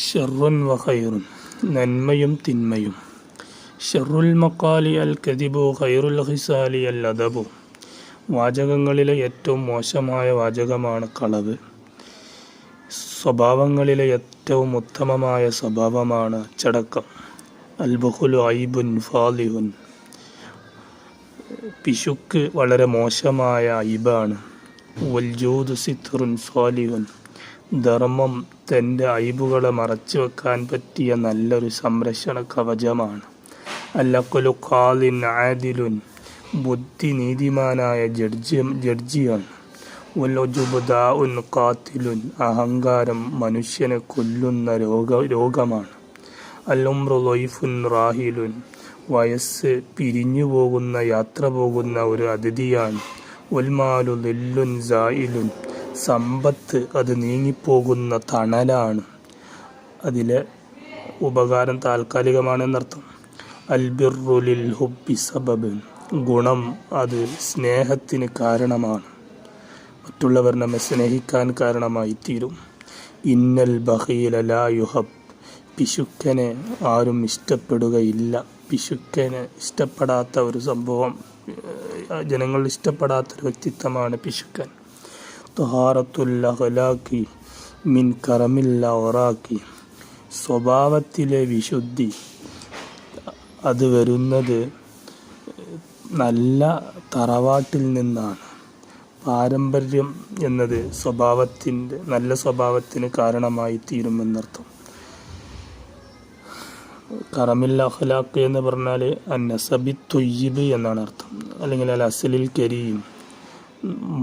ഷർറുൻ വ ഖൈറുൻ, നന്മയും തിന്മയും. ഷർറുൽ മഖാലി അൽ കദിബു ഖൈറുൽ ഖിസാലി അൽ അദബു. വാചകങ്ങളിലെ ഏറ്റവും മോശമായ വാചകമാണ് കളവ്. സ്വഭാവങ്ങളിലെ ഏറ്റവും ഉത്തമമായ സ്വഭാവമാണ് അച്ചടക്കം. അൽ ബഖുലു ഐബുൻ ഫാലിഹുൻ. പിശുക്ക് വളരെ മോശമായ ഐബാണ്. വൽ ജൂദു സിത്റുൻ സാലിഹുൻ. ധർമ്മം തൻ്റെ ഐബുകളെ മറച്ചു വെക്കാൻ പറ്റിയ നല്ലൊരു സംരക്ഷണ കവചമാണ്. അല്ലഖുലു ഖാലിൻ ആദിലുൻ. ബുദ്ധി നീതിമാനായ ജഡ്ജിയാണ്. വൽഉജുബുദാഉൻ ഖാതിലുൻ. അഹങ്കാരം മനുഷ്യനെ കൊല്ലുന്ന രോഗമാണ്. അൽഉംറു ളൈഫുൻ റാഹിലുൻ. വയസ്സ് പിരിഞ്ഞു പോകുന്ന യാത്ര പോകുന്ന ഒരു അതിഥിയാണ്. വൽമാലു ദില്ലുൻ സായിലുൻ. സമ്പത്ത് അത് നീങ്ങിപ്പോകുന്ന തണലാണ്. അതിലെ ഉപകാരം താൽക്കാലികമാണെന്നർത്ഥം. അൽബിർറു ലിൽ ഹുബ്ബി സബബൻ. ഗുണം അത് സ്നേഹത്തിന് കാരണമാണ്. മറ്റുള്ളവർ നമ്മെ സ്നേഹിക്കാൻ കാരണമായി തീരും. ഇന്നൽ ബഖീല ലാ യുഹബ്. പിശുക്കനെ ആരും ഇഷ്ടപ്പെടുകയില്ല. പിശുക്കനെ ഇഷ്ടപ്പെടാത്ത ഒരു സംഭവം, ജനങ്ങൾ ഇഷ്ടപ്പെടാത്തൊരു വ്യക്തിത്വമാണ് പിശുക്കൻ. ത്വഹാറത്തുൽ അഖ്ലാഖി മിൻ കറമിൽ ഔറാഖി. സ്വഭാവത്തിലെ വിശുദ്ധി അത് വരുന്നത് നല്ല തറവാട്ടിൽ നിന്നാണ്. പാരമ്പര്യം എന്നത് നല്ല സ്വഭാവത്തിന് കാരണമായി തീരുമെന്നർത്ഥം. കറമിൽ അഖ്ലാഖ് എന്ന് പറഞ്ഞാൽ അന്നസബി ത്വയ്യിബ് എന്നാണ് അർത്ഥം. അല്ലെങ്കിൽ അൽ അസ്ലിൽ കരീം,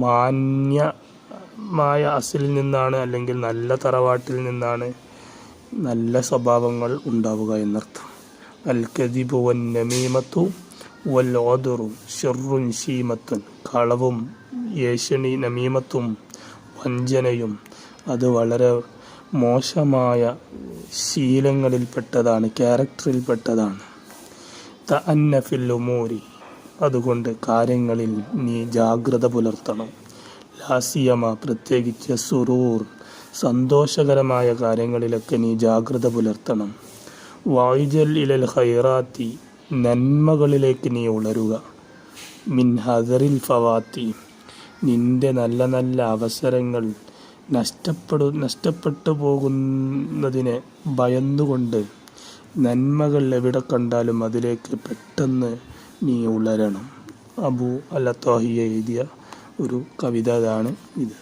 മാന്യമായ അസ്ലിൽ നിന്നാണ്, അല്ലെങ്കിൽ നല്ല തറവാട്ടിൽ നിന്നാണ് നല്ല സ്വഭാവങ്ങൾ ഉണ്ടാവുക എന്നർത്ഥം. അൽ കദിബു വൻ നമീമത്തു വൽ ഓദുറു ഷർറുൻ ശീമത്തുൻ. കളവും ഏഷണി നമീമത്തും വഞ്ചനയും അത് വളരെ മോശമായ ശീലങ്ങളിൽപ്പെട്ടതാണ്, ക്യാരക്ടറിൽപ്പെട്ടതാണ്. തഅന്ന ഫിൽ ഉമൂരി. അതുകൊണ്ട് കാര്യങ്ങളിൽ നീ ജാഗ്രത പുലർത്തണം. ലാസിയമ, പ്രത്യേകിച്ച് സുറൂർ, സന്തോഷകരമായ കാര്യങ്ങളിലൊക്കെ നീ ജാഗ്രത പുലർത്തണം. വായുജൽ ഇലൽ ഖൈറാത്തി. നന്മകളിലേക്ക് നീ ഉണരുക. മിൻ ഹദറിൽ ഫവാത്തി. നിന്റെ നല്ല നല്ല അവസരങ്ങൾ നഷ്ടപ്പെട്ടു പോകുന്നതിനെ ഭയന്നുകൊണ്ട് നന്മകൾ എവിടെ കണ്ടാലും അതിലേക്ക് പെട്ടെന്ന് നീ ഉളരണം. അബു അൽ അത്താഹിയ എഴുതിയ ഒരു കവിത ആണ് ഇത്.